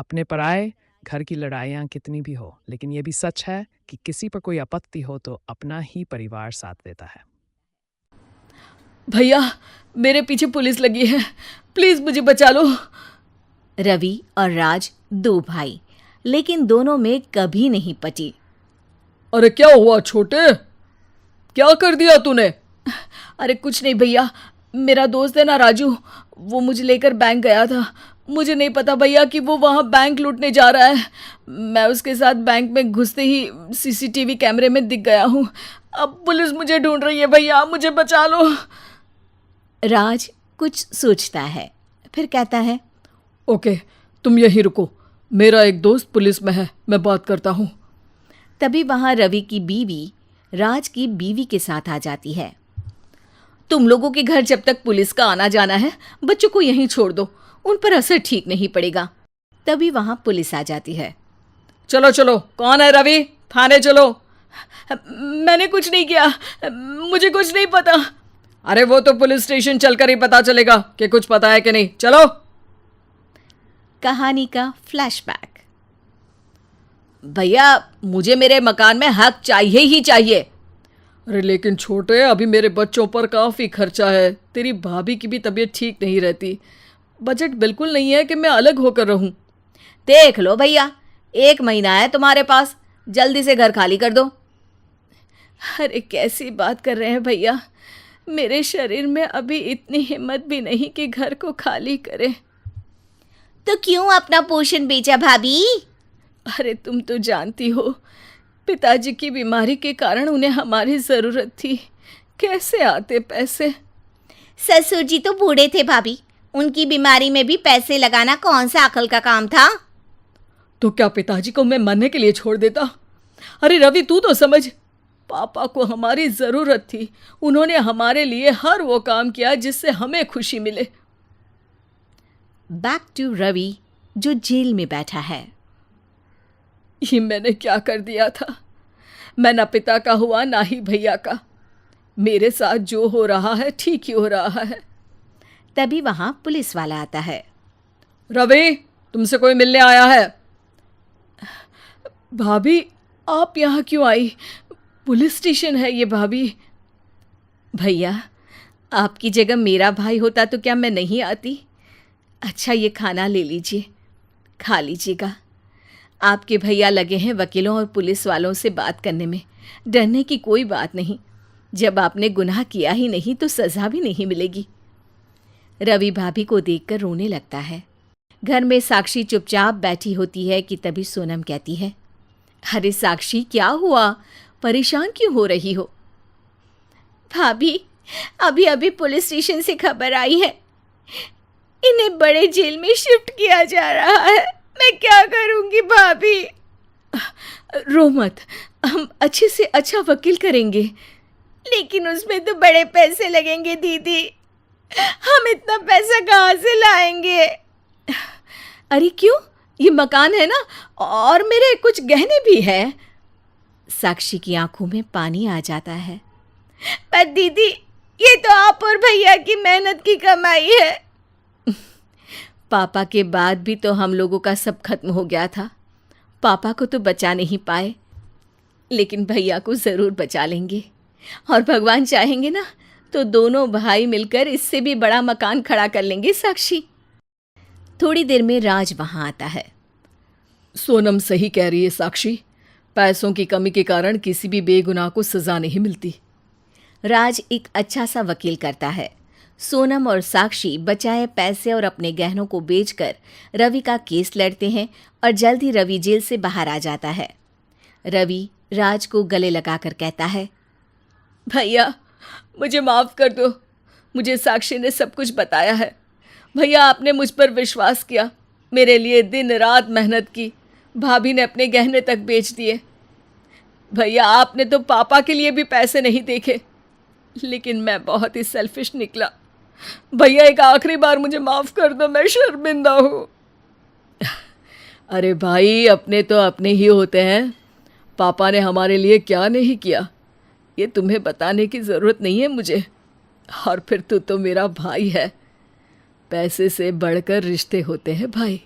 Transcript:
अपने पराए घर की लड़ाइयाँ कितनी भी हो, लेकिन ये भी सच है कि किसी पर कोई आपत्ति हो तो अपना ही परिवार साथ देता है। भैया, मेरे पीछे पुलिस लगी है, प्लीज मुझे बचा लो। रवि और राज दो भाई, लेकिन दोनों में कभी नहीं पटी। अरे क्या हुआ छोटे, क्या कर दिया तूने? अरे कुछ नहीं भैया, मेरा दोस्त है ना राजू, वो मुझे लेकर बैंक गया था। मुझे नहीं पता भैया कि वो वहाँ बैंक लूटने जा रहा है। मैं उसके साथ बैंक में घुसते ही सीसीटीवी कैमरे में दिख गया हूँ। अब पुलिस मुझे ढूंढ रही है भैया, मुझे बचा लो। राज कुछ सोचता है, फिर कहता है, ओके, तुम यहीं रुको, मेरा एक दोस्त पुलिस में है, मैं बात करता हूँ। तभी वहां रवि की बीवी राज की बीवी के साथ आ जाती है। तुम लोगों के घर जब तक पुलिस का आना जाना है, बच्चों को यहीं छोड़ दो, उन पर असर ठीक नहीं पड़ेगा। तभी वहां पुलिस आ जाती है। चलो चलो, कौन है रवि, थाने चलो। मैंने कुछ नहीं किया, मुझे कुछ नहीं पता। अरे वो तो पुलिस स्टेशन चलकर ही पता चलेगा कि कुछ पता है कि नहीं, चलो। कहानी का फ्लैशबैक। भैया, मुझे मेरे मकान में हक चाहिए ही चाहिए। अरे लेकिन छोटे, अभी मेरे बच्चों पर काफ़ी खर्चा है, तेरी भाभी की भी तबीयत ठीक नहीं रहती, बजट बिल्कुल नहीं है कि मैं अलग होकर रहूं। देख लो भैया, 1 महीना है तुम्हारे पास, जल्दी से घर खाली कर दो। अरे कैसी बात कर रहे हैं भैया, मेरे शरीर में अभी इतनी हिम्मत भी नहीं कि घर को खाली करे। तो क्यों अपना पोषण बेचा भाभी? अरे तुम तो जानती हो, पिताजी की बीमारी के कारण उन्हें हमारी ज़रूरत थी, कैसे आते पैसे। ससुर जी तो बूढ़े थे भाभी, उनकी बीमारी में भी पैसे लगाना कौन सा अकल का काम था। तो क्या पिताजी को मैं मरने के लिए छोड़ देता? अरे रवि, तू तो समझ, पापा को हमारी ज़रूरत थी, उन्होंने हमारे लिए हर वो काम किया जिससे हमें खुशी मिले। बैक टू रवि, जो जेल में बैठा है। ये मैंने क्या कर दिया था? मैं ना पिता का हुआ ना ही भैया का, मेरे साथ जो हो रहा है ठीक ही हो रहा है। तभी वहां पुलिस वाला आता है। रवि, तुमसे कोई मिलने आया है। भाभी, आप यहाँ क्यों आई? पुलिस स्टेशन है ये भाभी। भैया, आपकी जगह मेरा भाई होता तो क्या मैं नहीं आती? अच्छा, ये खाना ले लीजिए, खा लीजिएगा। आपके भैया लगे हैं वकीलों और पुलिस वालों से बात करने में, डरने की कोई बात नहीं, जब आपने गुनाह किया ही नहीं तो सज़ा भी नहीं मिलेगी। रवि भाभी को देखकर रोने लगता है। घर में साक्षी चुपचाप बैठी होती है कि तभी सोनम कहती है, अरे साक्षी, क्या हुआ, परेशान क्यों हो रही हो? भाभी, अभी अभी पुलिस स्टेशन से खबर आई है, इन्हें बड़े जेल में शिफ्ट किया जा रहा है, मैं क्या करूंगी भाभी? रो मत, हम अच्छे से अच्छा वकील करेंगे। लेकिन उसमें तो बड़े पैसे लगेंगे दीदी, हम इतना पैसा कहाँ से लाएंगे? अरे क्यों, ये मकान है ना, और मेरे कुछ गहने भी हैं। साक्षी की आंखों में पानी आ जाता है। पर दीदी, ये तो आप और भैया की मेहनत की कमाई है। पापा के बाद भी तो हम लोगों का सब खत्म हो गया था, पापा को तो बचा नहीं पाए, लेकिन भैया को ज़रूर बचा लेंगे, और भगवान चाहेंगे ना तो दोनों भाई मिलकर इससे भी बड़ा मकान खड़ा कर लेंगे। साक्षी। थोड़ी देर में राज वहाँ आता है। सोनम सही कह रही है साक्षी, पैसों की कमी के कारण किसी भी बेगुनाह को सज़ा नहीं मिलती। राज एक अच्छा सा वकील करता है। सोनम और साक्षी बचाए पैसे और अपने गहनों को बेचकर रवि का केस लड़ते हैं और जल्द ही रवि जेल से बाहर आ जाता है। रवि राज को गले लगाकर कहता है, भैया मुझे माफ़ कर दो, मुझे साक्षी ने सब कुछ बताया है। भैया, आपने मुझ पर विश्वास किया, मेरे लिए दिन रात मेहनत की, भाभी ने अपने गहने तक बेच दिए। भैया, आपने तो पापा के लिए भी पैसे नहीं देखे, लेकिन मैं बहुत ही सेल्फिश निकला। भैया, एक आखिरी बार मुझे माफ़ कर दो, मैं शर्मिंदा हूँ। अरे भाई, अपने तो अपने ही होते हैं, पापा ने हमारे लिए क्या नहीं किया ये तुम्हें बताने की ज़रूरत नहीं है मुझे। और फिर तू तो मेरा भाई है, पैसे से बढ़कर रिश्ते होते हैं भाई।